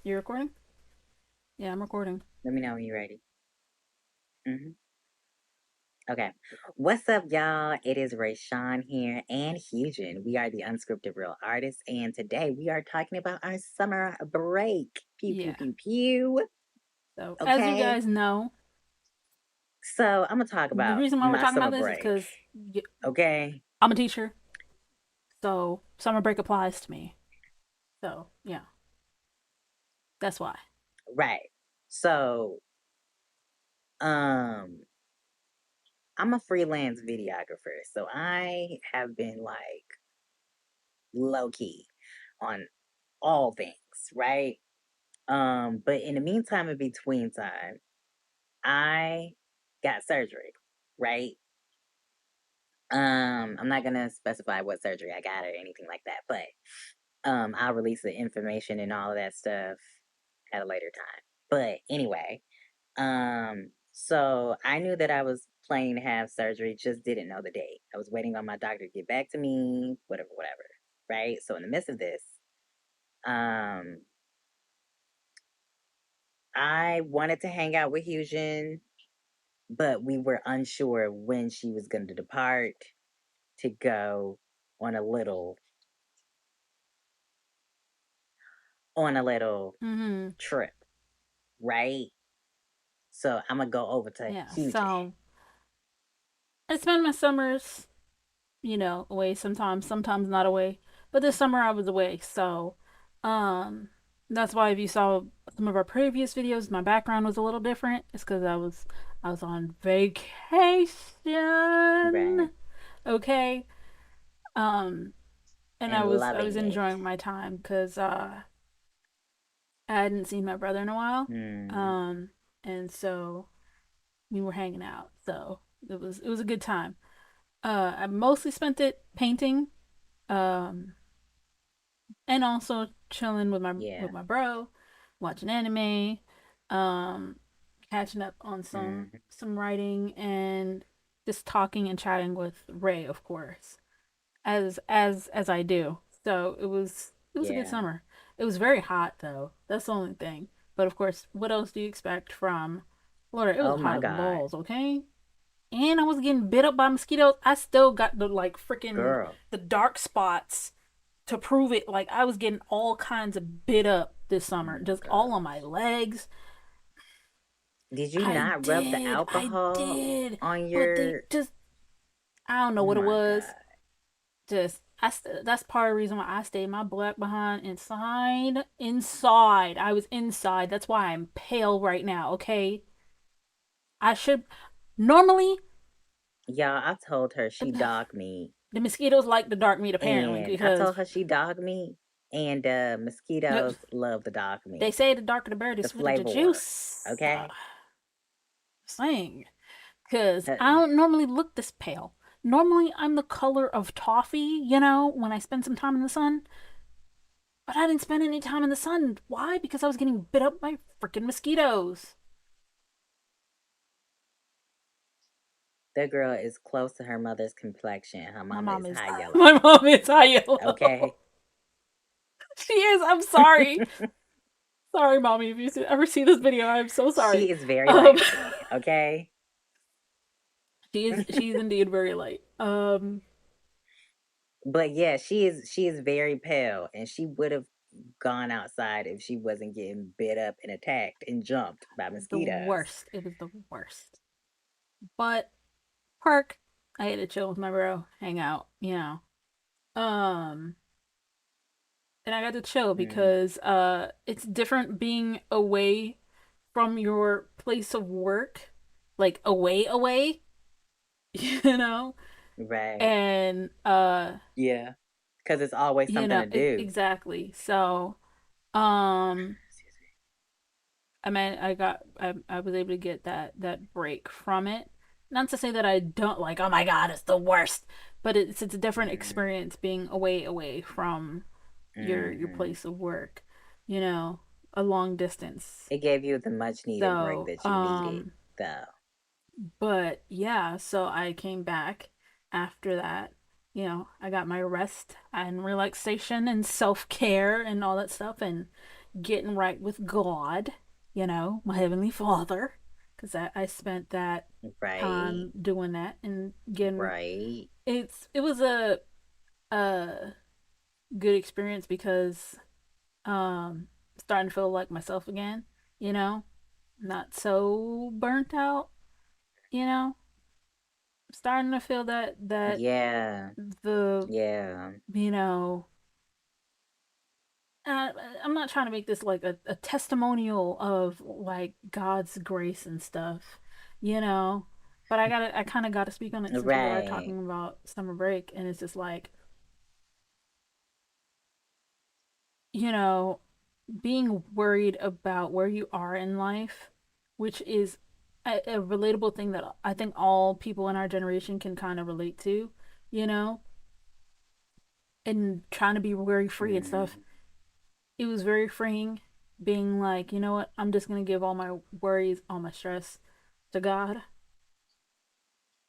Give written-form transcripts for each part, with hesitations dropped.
You recording? Yeah, I'm recording. Let me know when you're ready. hmm Okay. What's up, y'all? It is Rayshawn here and Hugen. We are the Unscripted Real Artists, and today we are talking about our summer break. Pew, pew, Yeah. pew, pew. So, as you Okay. guys know, So I'm going to talk the about reason why we're my talking summer about this is break. because Okay. I'm a teacher, so summer break applies to me. So, yeah, that's why. Right. So, um, I'm a freelance videographer. So I have been like low key on all things, right? But in the meantime, in between time, I got surgery, right? I'm not gonna specify what surgery I got or anything like that, but I'll release the information and all of that stuff at a later time. But anyway, so I knew that I was planning to have surgery, just didn't know the date. I was waiting on my doctor to get back to me, whatever, whatever. Right? So in the midst of this, um, I wanted to hang out with Fusion, but we were unsure when she was going to depart to go on a little on a little Mm-hmm. trip, right? So I'm gonna go over to Yeah. Huge. So, I spend my summers, away sometimes not away. But this summer I was away, so um that's why if you saw some of our previous videos, my background was a little different. It's because I was on Right. vacation. Okay. Um and I And was I loving was it. enjoying my time because I hadn't seen my brother in a while. Mm, Um and so we were hanging out. So it was a good time. I mostly spent it painting. Um and also chilling with my yeah. with my bro, watching anime, um, catching up on some Mm, some writing, and just talking and chatting with Ray, of course, as I do. So it was a good yeah. summer. It was very hot though. That's the only thing. But of course, what else do you expect from Florida? It was Oh hot my as God. balls, okay? And I was getting bit up by mosquitoes. I still got the like freaking Girl. the dark spots to prove it. Like I was getting all kinds of bit up this Oh summer, my just all on my gosh. legs. Did you I not rub the did, I alcohol did, on but they your just I don't know Oh what it my was. God. Just that's part of the reason why I stayed my black behind inside. Inside, I was inside. That's why I'm pale right now. Okay, I should normally Y'all, I told her she dogged me. the mosquitoes like the dark meat apparently And I because told her she dogged me. And mosquitoes love the dog they meat. say the darker the berry, the The sweeter the flavor works. juice. Okay? Saying. Because Uh, I don't normally look this pale. Normally, I'm the color of toffee, when I spend some time in the sun. But I didn't spend any time in the sun. Why? Because I was getting bit up by freaking mosquitoes. that girl is close to her mother's complexion. Her My mama mom is is. high My yellow. mom is high yellow. Okay? She is. I'm sorry. Sorry, mommy. If you ever see this video, I'm so sorry. She is very Um, light skinned. Okay? she's indeed very light. But yeah, she is very pale and she would have gone outside if she wasn't getting bit up and attacked and jumped by The mosquitoes. worst. It was the worst. But park, I had to chill with my bro, hang out. Um, and I got to chill Mm, because it's different being away from your place of work, like away, you know? right. And Yeah. Because it's always something to do. exactly. So, um I mean I was able to get that break from it. Not to say that I don't like, oh my god, it's the worst, but it's a different Mm, experience being away from your hmm place of work, you know, a long distance. It gave you the much needed break So, that you needed, though. but yeah, so I came back after that. I got my rest and relaxation and self care and all that stuff. And, getting right with God, my Heavenly Father, because I spent that Right. time doing that and getting Right. it was a good experience because starting to feel like myself again, you know, not so burnt out, you know, starting to feel that Yeah. the Yeah. you know uh, I'm not trying to make this like a testimonial of like God's grace and stuff, you know. But I kind of got to speak on it since we are Right. talking about summer break, and it's just like, you know, being worried about where you are in life, which is a relatable thing that I think all people in our generation can kind of relate to, you know, and trying to be worry free and stuff. Mm. It was very freeing being like, you know what, I'm just going to give all my worries, all my stress to God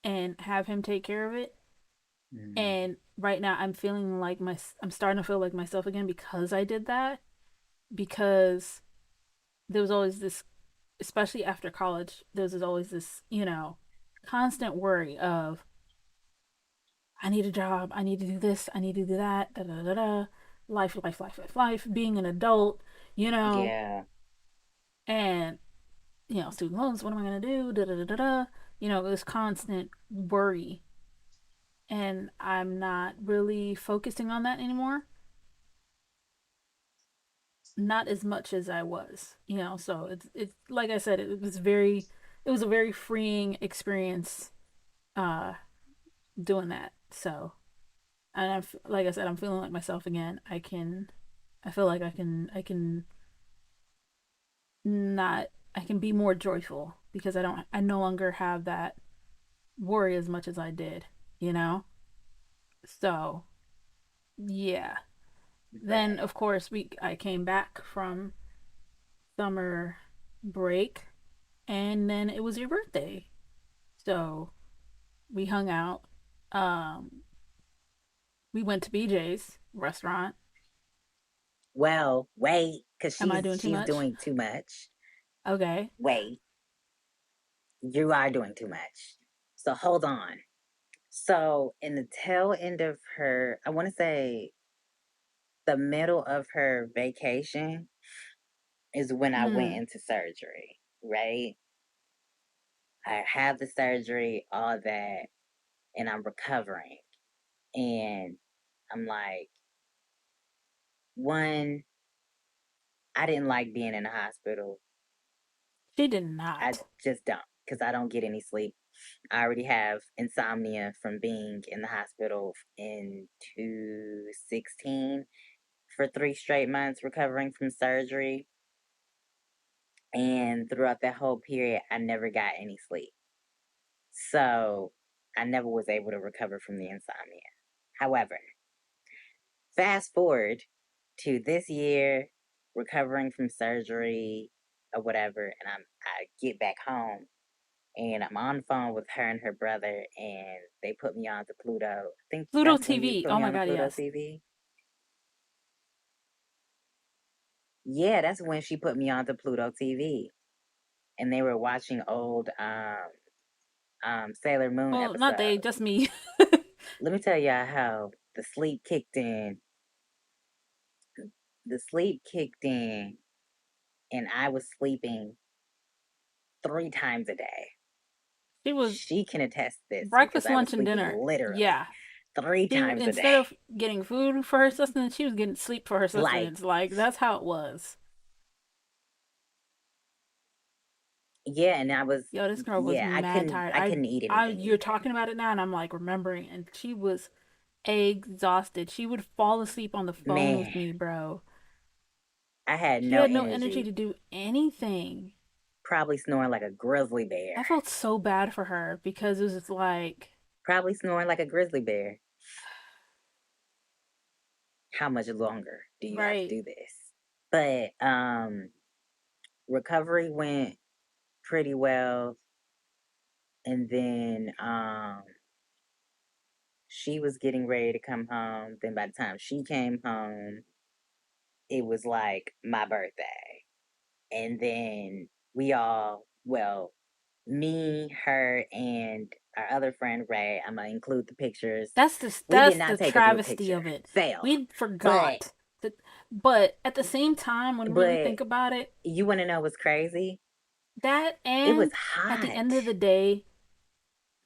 and have Him take care of it. Mm. And right now, I'm starting to feel like myself again because I did that. Because there was always this, especially after college, there was always this, constant worry of, I need a job, I need to do this, I need to do that, da da da da, life, being an adult, you know, Yeah. and student loans, what am I gonna do? Da da da da da. This constant worry, and I'm not really focusing on that anymore. Not as much as I was, So it's like I said, it was a very freeing experience, uh, doing that. So, and like I said, I'm feeling like myself again. I feel like not, I can be more joyful because I no longer have that worry as much as I did, you know? So, yeah. Then Right. of course I came back from summer break and then it was your birthday. So, we hung out. Um we went to BJ's restaurant. Well, wait, because Am I she's doing too she's much? doing too much. Okay. Wait, you are doing too much. So hold on. So in the tail end of her, I want to say the middle of her vacation is when I went Mm. into surgery, right? I had the surgery, all that, and I'm recovering. And I'm like, one, I didn't like being in the hospital. She did I not. just don't, because I don't get any sleep. I already have insomnia from being in the hospital in 2016 for 3 straight months recovering from surgery. And throughout that whole period, I never got any sleep. So I never was able to recover from the insomnia. However, fast forward to this year, recovering from surgery or whatever, and I get back home and I'm on the phone with her and her brother, and they put me on to Pluto. I think Pluto that's when you TV. put Oh me my on the god, Pluto yes. TV. Yeah, that's when she put me on to Pluto TV, and they were watching old Sailor Moon Well, not they, episodes. just me. Let me tell y'all how the sleep kicked in. The sleep kicked in, and I was sleeping 3 times a day. She was She can attest this because breakfast, I was lunch, and sleeping dinner. literally Yeah. three She times a day. instead of getting food for her sustenance, she was getting sleep for her Like, sustenance. Like that's how it was. yeah, and I was, Yo, this girl was yeah, I mad couldn't, tired. I couldn't eat anything You're either. talking about it now, and I'm like remembering, and she was exhausted. She would fall asleep on the phone Man, with me, bro. I had She no had no energy energy. to do anything. Probably snoring like a grizzly bear. I felt so bad for her because it was just like, Probably snoring like a grizzly bear. How much longer do you have to right. do this? But recovery went pretty well, and then she was getting ready to come home. Then by the time she came home, it was like my birthday. And then we all, well, me, her, and our other friend Ray, I'm gonna include the pictures. We did That's not the take a group travesty picture. of it. Fail. We But forgot. That, but at the same time, when you really but think about it, you wanna know what's crazy? that It was and at the end hot. of the day,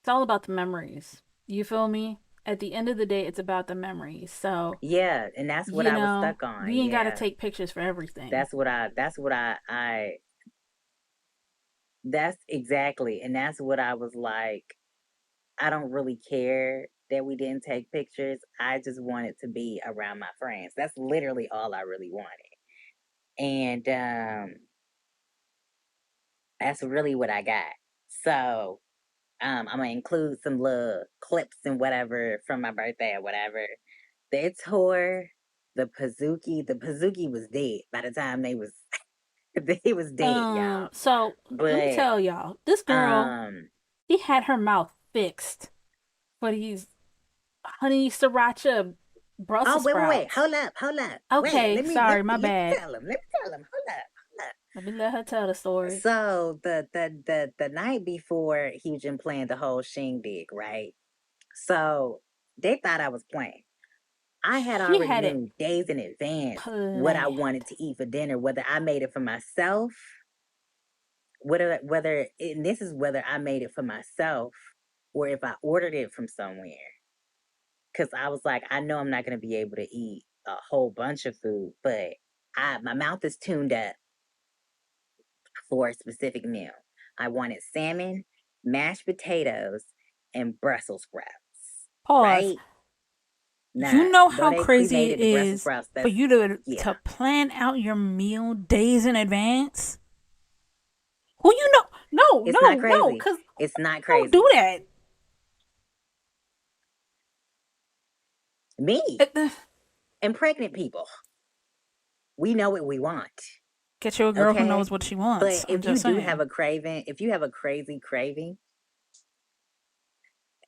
it's all about the memories. You feel me? At the end of the day, it's about the memories. So, Yeah, and that's what you I was know, stuck on. we ain't got to Yeah. take pictures for everything. That's what I that's exactly, and that's what I was like, I don't really care that we didn't take pictures. I just wanted to be around my friends. That's literally all I really wanted. And that's really what I got. So I'm gonna include some little clips and whatever from my birthday or whatever. They tore the Pazuki was dead by the time they was they was dead, y'all. So let me But tell y'all, this girl, um she had her mouth fixed for these honey sriracha oh, Brussels wait, sprouts. hold up. Wait, Okay, sorry, my let me bad. tell him. Let me tell him. Hold up. Let me let her tell the story. So the night before Hugin planned the whole shindig, right? So they thought I was playing. I had She already had it knew days in advance what I planned. wanted to eat for dinner, whether I made it for myself, whether and this is whether I made it for myself or if I ordered it from somewhere. Cause I was like, I know I'm not gonna be able to eat a whole bunch of food, but my mouth is tuned up for a specific meal. I wanted salmon, mashed potatoes, and Brussels sprouts. Pause. Right? You Now, know though how they crazy it cremated the Brussels is sprouts, for that's you yeah. to plan out your meal days in advance? Who you know? No, It's not no, no, crazy. because It's not don't do crazy. that. Me It- uh, and pregnant people, we know what we want. Get you a girl who Okay? knows what she But wants. I'm if you just do have saying. a craving, if you have a crazy craving,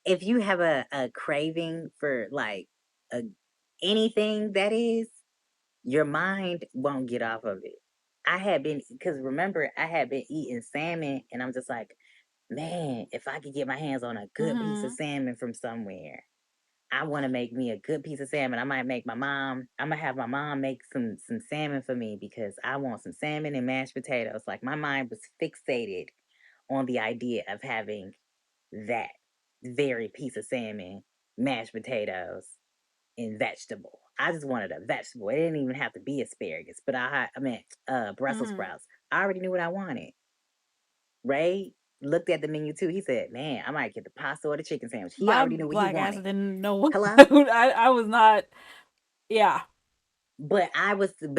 if you have a craving for like a anything that is, your mind won't get off of it. I had been because remember I had been eating salmon and I'm just like, man, if I could get my hands on a good piece of Mm-hmm. salmon from somewhere, I want to make me a good piece of salmon. I might make my mom. I'm gonna have my mom make some salmon for me because I want some salmon and mashed potatoes. Like my mind was fixated on the idea of having that very piece of salmon, mashed potatoes, and vegetable. I just wanted a vegetable. It didn't even have to be asparagus, but I meant Brussels Mm-hmm. sprouts. I already knew what I wanted. Ray looked at the menu too. He said, "Man, I might get the pasta or the chicken sandwich." He My already knew what he black ass wanted. didn't know what Hello, I was not. Yeah. but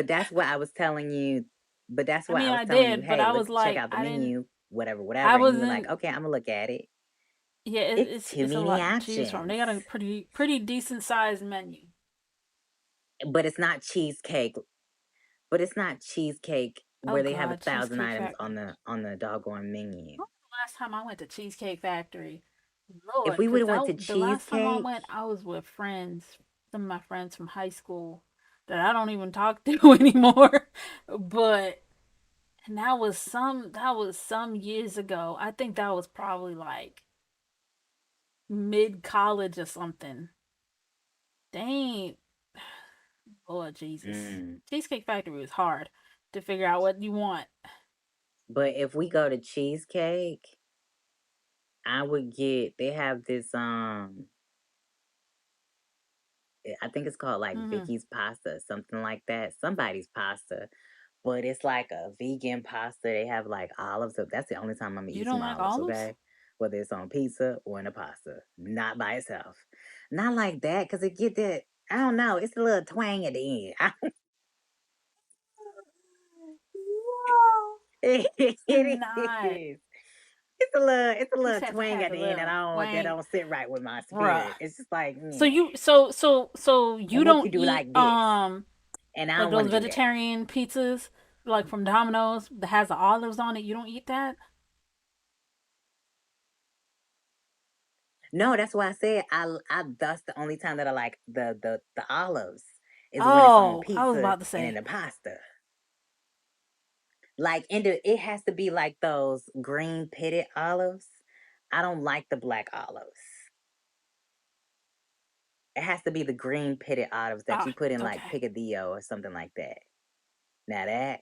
that's what I was telling you. But that's I why mean, I was I telling you, did, but hey, I look, was check like, out the menu, I whatever. And you were like, wasn't. okay, I'm gonna look at it. Yeah, It's too it's a many lot to choose from. They options, got a pretty decent sized menu. but it's not cheesecake. But it's not cheesecake Oh where they have a God, thousand Cheesecake items Factory. on the doggone menu. When was the last time I went to Cheesecake Factory? If Lord, we would because have went to the last time I cheesecake, went, I was with friends, some of my friends from high school that I don't even talk to anymore. But and that was some years ago. I think that was probably like mid college or something. Dang, Lord Jesus, mm. Cheesecake Factory was hard to figure out what you want. But if we go to cheesecake, I would get. They have this. I think it's called like Hmm. Vicky's pasta, something like that. Somebody's pasta, but it's like a vegan pasta. They have like olives. So that's the only time I'm gonna You eat don't some like olives. olives? Okay, whether it's on pizza or in a pasta, not by itself. Not like that because it get that. I don't know. It's a little twang at the end. No, It not. is. It's a He little said to twang have at a the end little that wang, don't sit right with my bruh. spirit. It's just like, So yeah. you so you And make don't you do eat like this. And I like don't want those to do that. vegetarian pizzas like from Domino's that has the olives on it. You don't eat that? No, that's why I said I that's the only time that I like the olives. is when it's on Oh, I was pizza about to and in say. the pasta. Like it has to be like those green pitted olives. I don't like the black olives. It has to be the green pitted olives that Ah, you put in like okay. picadillo or something like that. Now that,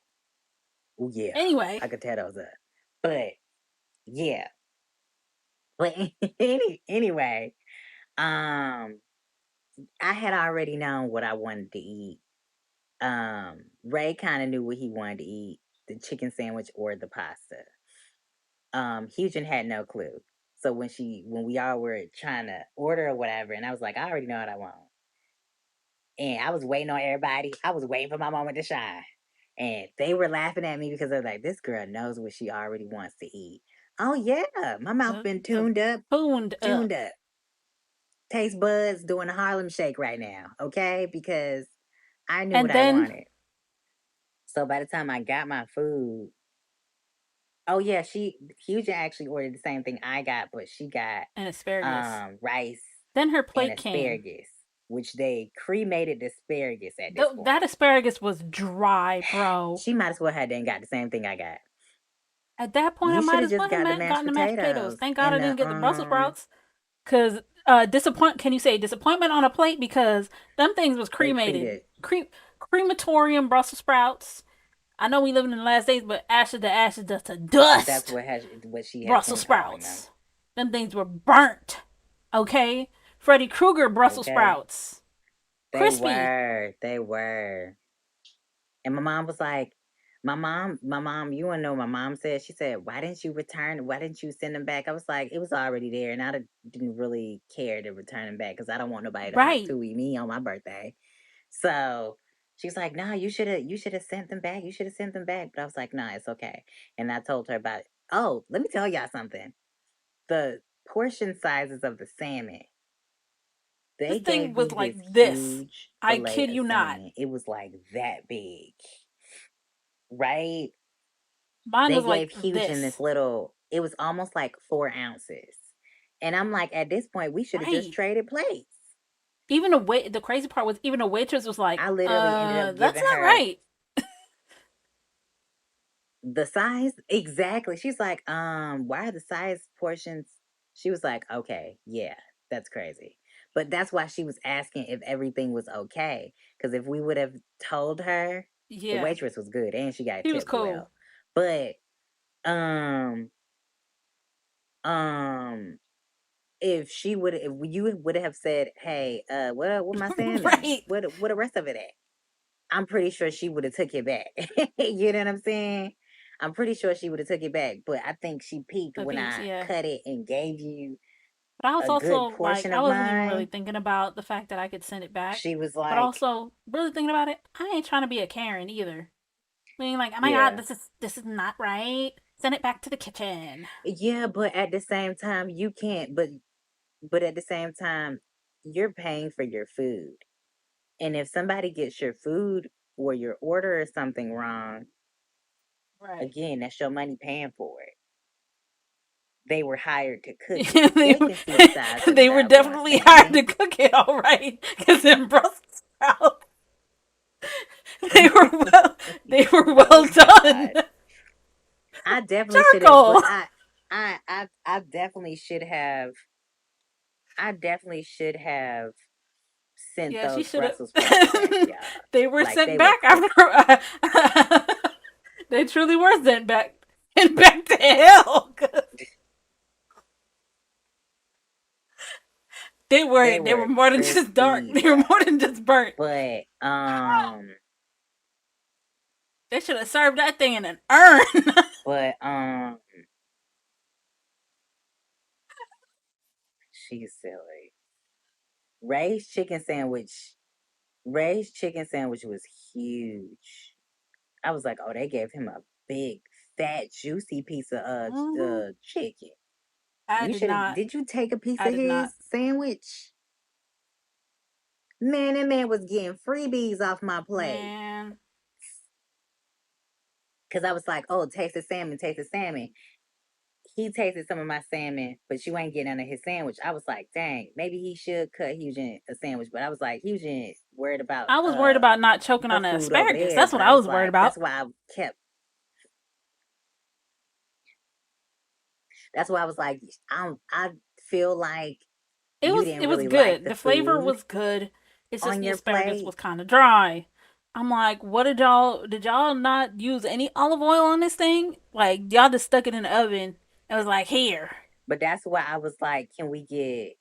oh yeah, Anyway, I could tear those up. But yeah, but anyway, um, I had already known what I wanted to eat. Ray kind of knew what he wanted to eat: the chicken sandwich or the pasta. Hughton had no clue. So when we all were trying to order or whatever, and I was like, I already know what I want. And I was waiting on everybody. I was waiting for my moment to shine. And they were laughing at me because they're like, this girl knows what she already wants to eat. Oh yeah, my mouth been the tuned tuned up. up. Taste buds doing a Harlem shake right now, okay? Because I knew what And I then wanted. So by the time I got my food, oh yeah, she Huge actually ordered the same thing I got, but she got an asparagus. rice Then her and plate came. asparagus, which they cremated the asparagus at this That point. asparagus was dry, bro. She might as well have then got the same thing I got. At that point, I You should might have as just well got the have mashed gotten the mashed potatoes. potatoes Thank God I and didn't the get the Brussels sprouts. Cause disappoint. Can you say disappointment on a plate? Because them things was they cremated. created. Crematorium Brussels sprouts. I know we living in the last days, but ashes to ashes, dust to dust. What she has Brussels been calling them. sprouts. Them things were burnt. Okay, Freddy Krueger Brussels Okay, sprouts, crispy. they were. And my mom was like, my mom, you wanna know what my mom said? She said, why didn't you return? Why didn't you send them back? I was like, it was already there, and didn't really care to return them back because I don't want nobody to have Right. to eat me on my birthday. So she's like, no, you should have sent them back. You should have sent them back. But I was like, no, it's okay. And I told her about it. Oh, let me tell y'all something. The portion sizes of the salmon, This they thing gave was me like this this. huge I fillet kid of you not. salmon. It was like that big, right? Mine They was gave like huge in this this. little, it was almost like 4 ounces. And I'm like, at this point, we should have just Right. traded plates. Even a wait. The crazy part was even a waitress was like, I literally ended up that's giving not her right. the size exactly. She's like, why are the size portions? She was like, okay, yeah, that's crazy. But that's why she was asking if everything was okay. Because if we would have told her, the Yeah, waitress was good and she got he was tipped cool. well. But um um if she would if you would have said, hey, what my salmon? Right. What the rest of it at? I'm pretty sure she would have took it back. You know what I'm saying? I'm pretty sure she would have took it back, but I think she peaked A when piece. I Yeah. cut it and gave you But I was a good also like, portion I of wasn't even really mine. thinking about the fact that I could send it back. She was But like, also, really thinking about it, I ain't trying to be a Karen either. Being like, oh my god, yeah. this is not right. Send it back to the kitchen. Yeah, but at the same time you can't but at the same time you're paying for your food. And if somebody gets your food or your order or something wrong, Right. again, that's your money paying for it. They were hired to cook it. they They can see the size of the they were doggone definitely hired salmon. to cook it all right. Because in Brussels sprouts, they were well they were well Oh done. God. I definitely should have, but Charcoal. I definitely should have. I definitely should have sent Yeah, she those should have. Brussels sprouts back, y'all. They were Like sent they were back after. cooked. They truly were sent back and back to hell. 'Cause They they were were more than just dark. crispy, They were more bruh. than just burnt. But They should have served that thing in an urn. but she's silly. Ray's chicken sandwich. Ray's chicken sandwich was huge. I was like, oh, they gave him a big, fat, juicy piece of Mm-hmm. chicken. I You did should have. not. Did you take a piece I of did not. his sandwich? Man, that man was getting freebies off my plate. Man, Cause I was like, oh, taste the salmon, taste the salmon. he tasted some of my salmon, but you ain't getting none of his sandwich. I was like, dang, maybe he should cut Hughesy a sandwich. But I was like, Hughesy worried about I was worried about not choking her on the food over asparagus. there. That's But what I I was was worried like, about. kept that's why I was like, I feel like you didn't It was really like good. the The flavor food was good. It's just on the your asparagus plate. was kind of dry. I'm like, what did y'all not use any olive oil on this thing? Like y'all just stuck it in the oven and was like, here. But that's why I was like, can we get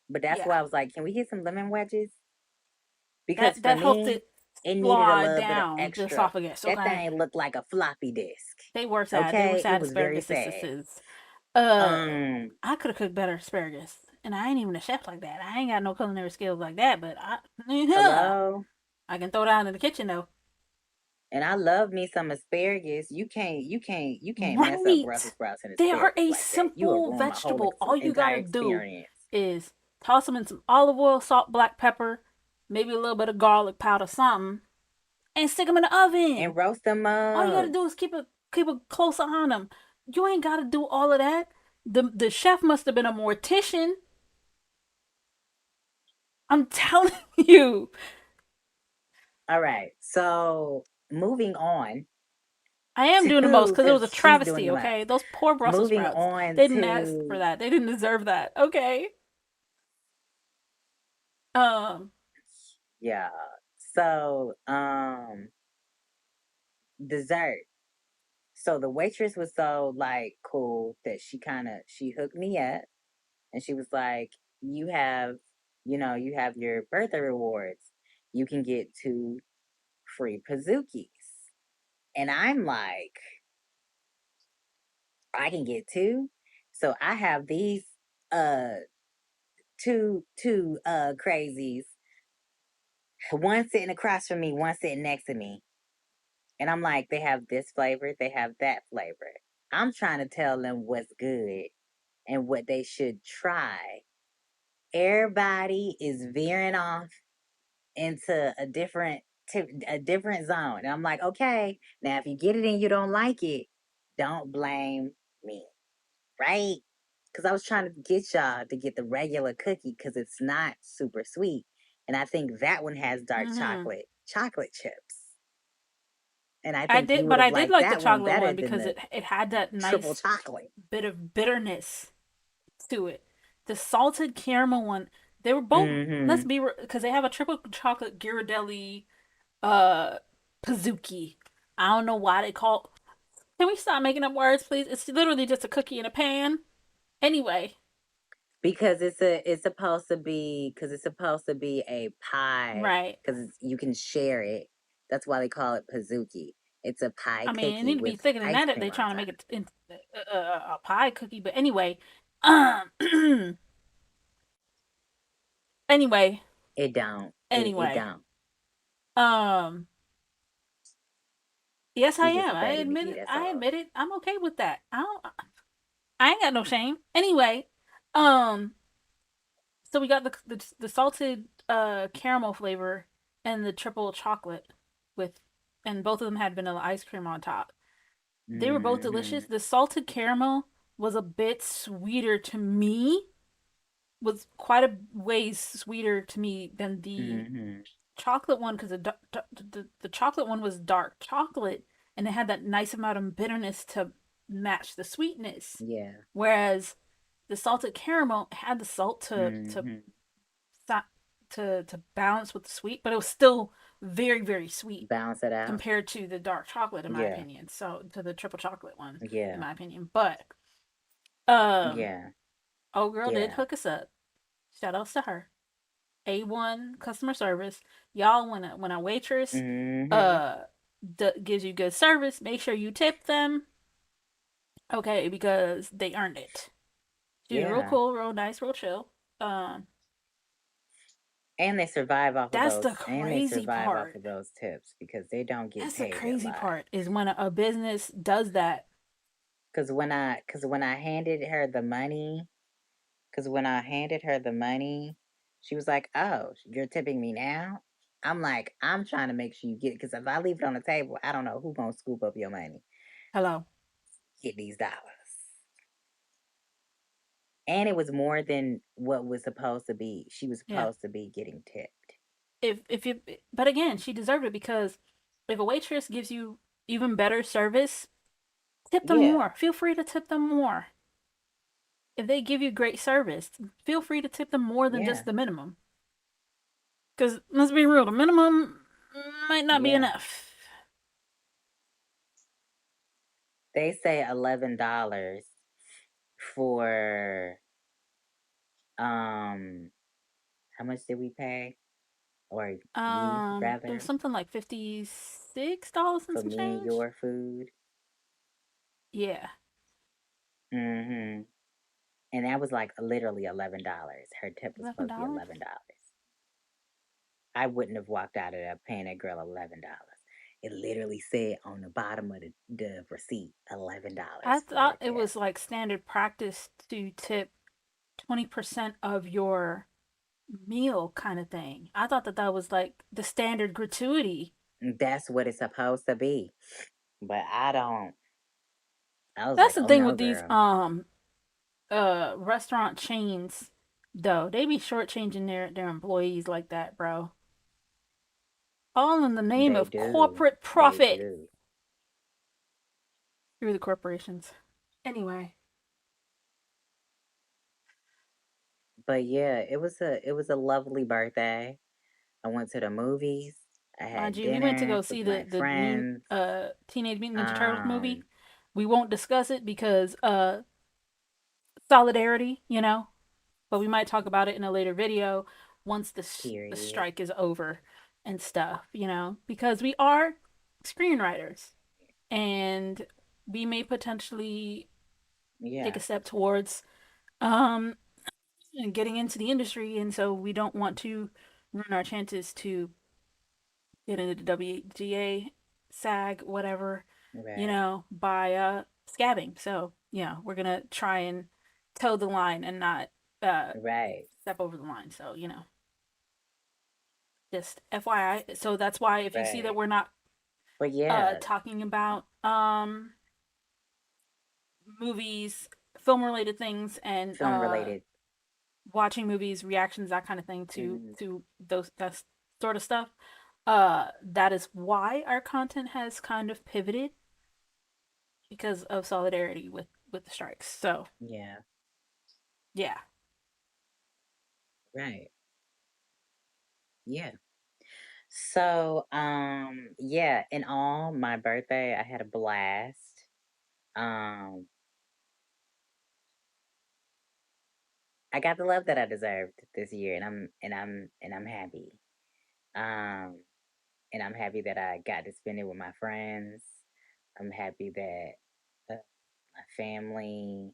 but that's Yeah. why I was like, can we get some lemon wedges? Because for That helped me, it it needed a slide little bit of down the extra. esophagus. That Okay. thing looked like a floppy disk. They were sad. They were Okay, it sad was very asparagus sad. sisters. Uh Um, I could have cooked better asparagus. And I ain't even a chef like that. I ain't got no culinary skills like that, but hello. I can throw down in the kitchen though. And I love me some asparagus. You can't mess up Right. Brussels sprouts and They are asparagus a like that. You will simple ruin my whole vegetable. All you entire gotta do experience. is toss them in some olive oil, salt, black pepper, maybe a little bit of garlic powder, something, and stick them in the And oven. roast them All you gotta up. do is keep a close eye on them. You ain't gotta do all of that. The chef must have been a mortician. I'm telling you. All right. So moving on I am doing the most to because it was a because she's doing travesty, the most. okay? Those poor Brussels Moving sprouts. on They didn't ask for to that. They didn't deserve that, okay? Um, yeah. So dessert. So the waitress was so like cool that she hooked me up and she was like, you have, you have your birthday rewards. You can get 2 free Pazookies. And I'm like, I can get two. So I have these uh two crazies, one sitting across from me, one sitting next to me. And I'm like, they have this flavor, they have that flavor. I'm trying to tell them what's good and what they should try. Everybody is veering off into a different zone. And I'm like, okay, now if you get it and you don't like it, don't blame me, right? Because I was trying to get y'all to get the regular cookie because it's not super sweet. And I think that one has dark mhm. chocolate chips. And I I think you did, would but have I did liked like the that one chocolate better one than because the it had that triple nice chocolate. bit of bitterness to it. The salted caramel one, they were both. Let's Mm-hmm. be because they have a triple chocolate Ghirardelli uh Pazuki. I don't know why they call. Can we stop making up words, please? It's literally just a cookie in a pan. Anyway, Because it's supposed to be a pie right. because you can share it. That's why they call it Pazuki. It's a pie I mean, it cookie need to be with thicker than ice that if cream they're on trying to top. make it into a pie cookie. But anyway, um, anyway, It don't. It anyway, don't. um, yes, I You just am. I study admit McGee. it. That's I all. admit it. I'm okay with that. I ain't got no shame. Anyway, um, so we got the salted caramel flavor and the triple chocolate with, and both of them had vanilla ice cream on top. They were both Mm-hmm. delicious. The salted caramel was a bit sweeter to me, was quite a ways sweeter to me than the Mm-hmm. chocolate one because the chocolate one was dark chocolate and it had that nice amount of bitterness to match the sweetness. Yeah. Whereas the salted caramel had the salt Mm-hmm. to balance with the sweet, but it was still very sweet Balance it out. compared to the dark chocolate in my Yeah. opinion. So to the triple chocolate one in Yeah. my opinion. But um Yeah. old girl did Yeah. hook us up. Shout outs to her. A1 customer service. Y'all, when a waitress Mm-hmm. uh gives you good service, make sure you tip them. Okay, because they earned it. She was real Yeah. cool, real nice, real chill. Um, And they survive off of that's those. the And they crazy survive off part. of those tips because they don't get That's the paid a crazy lot. part is when a business does that. Because when I handed her the money, she was like, "Oh, you're tipping me now." I'm like, I'm trying to make sure you get it because if I leave it on the table, I don't know who's gonna scoop up your money. Hello. Get these dollars. And it was more than what was supposed to be. She was Yeah. supposed to be getting tipped. If you, but again, she deserved it because if a waitress gives you even better service, tip them Yeah, more. Feel free to tip them more. If they give you great service, feel free to tip them more than just yeah, the minimum. Because let's be real, the minimum might not be yeah. enough. They say $11 for how much did we pay? Or you It was rather something like $56 and for some me and change. your food. Yeah, Mm-hmm. And that was like literally $11. Her tip was supposed to be $11. $11. I wouldn't have walked out of there paying that girl $11. It literally said on the bottom of the receipt I $11 for her thought it tip. was like standard practice to tip 20% of your meal kind of thing. I thought that that was like the standard gratuity. That's what it's supposed to be. But I don't. I was That's like, the oh thing no, with these girl. restaurant chains though. They be shortchanging their employees like that, bro. All in the name They of do. corporate They profit do. through the corporations. Anyway, But yeah, it was a lovely birthday. I went to the movies. I mind had you, we went to go dinner see with the my the new friends. Teenage Mutant Ninja Turtles movie. Um, We won't discuss it because solidarity, but we might talk about it in a later video once the period. strike is over and stuff, because we are screenwriters and we may potentially take Yeah, a step towards um getting into the industry, and so we don't want to ruin our chances to get into the WGA, SAG, whatever, right, by scabbing. So, we're gonna try and toe the line and not uh right, step over the line. So, just FYI. So that's why if you see that right. we're not But yeah, talking about movies, film related things, and film related. watching movies, reactions, that kind of thing to Hmm. those that sort of stuff. That is why our content has kind of pivoted because of solidarity with the strikes. So Yeah, yeah, right. Yeah. So, yeah, in all, my birthday, I had a blast. Um, I got the love that I deserved this year, and I'm happy. Um, and I'm happy that I got to spend it with my friends. I'm happy that my family,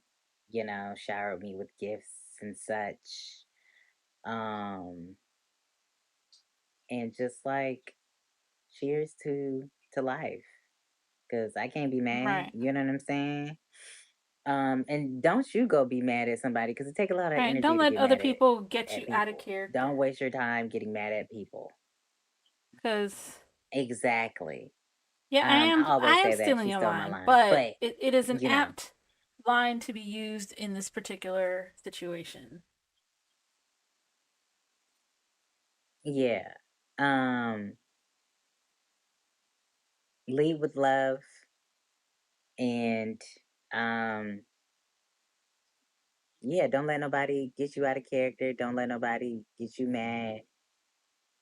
showered me with gifts and such. Um, and just like cheers to life, cause I can't be mad. right, You know what I'm saying? And don't you go be mad at somebody, cause it take a lot of right. Don't energy to let get other mad people get at you out of people. Don't character waste your time getting mad at people. because Exactly. yeah, I I always am say that stealing she your stole my line, line, but but it is an you know, apt line to be used in this particular situation. yeah. Um, lead with love and um yeah, don't let nobody get you out of character. Don't let nobody get you mad.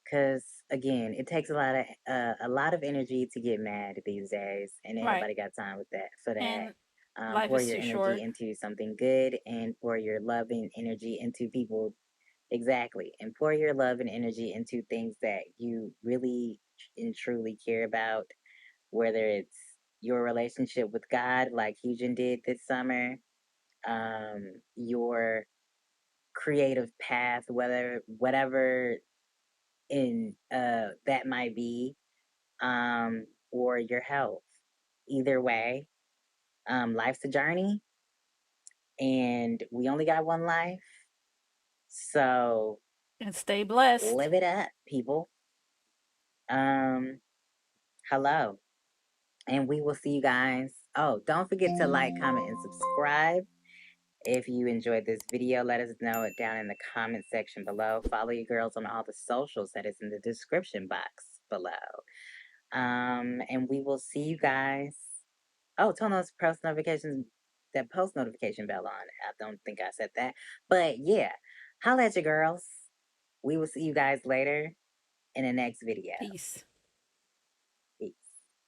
Cause again, it takes a lot of energy to get mad these days, and ain't Right. nobody got time with that for that. And life Pour is your too energy short. into something good, and pour your love and energy into people. Exactly, and pour your love and energy into things that you really and truly care about. Whether it's your relationship with God, like Hugin did this summer, your creative path, whether whatever in that might be, or your health. Either way, life's a journey, and we only got one life, so And stay blessed. live it up, people. Um, hello, and we will see you guys. Oh, don't forget to like, comment, and subscribe. If you enjoyed this video, let us know it down in the comment section below. Follow your girls on all the socials that is in the description box below. And we will see you guys. Oh, turn those post notifications, that post notification bell on. I don't think I said that. But yeah, holla at your girls. We will see you guys later in the next video. Peace.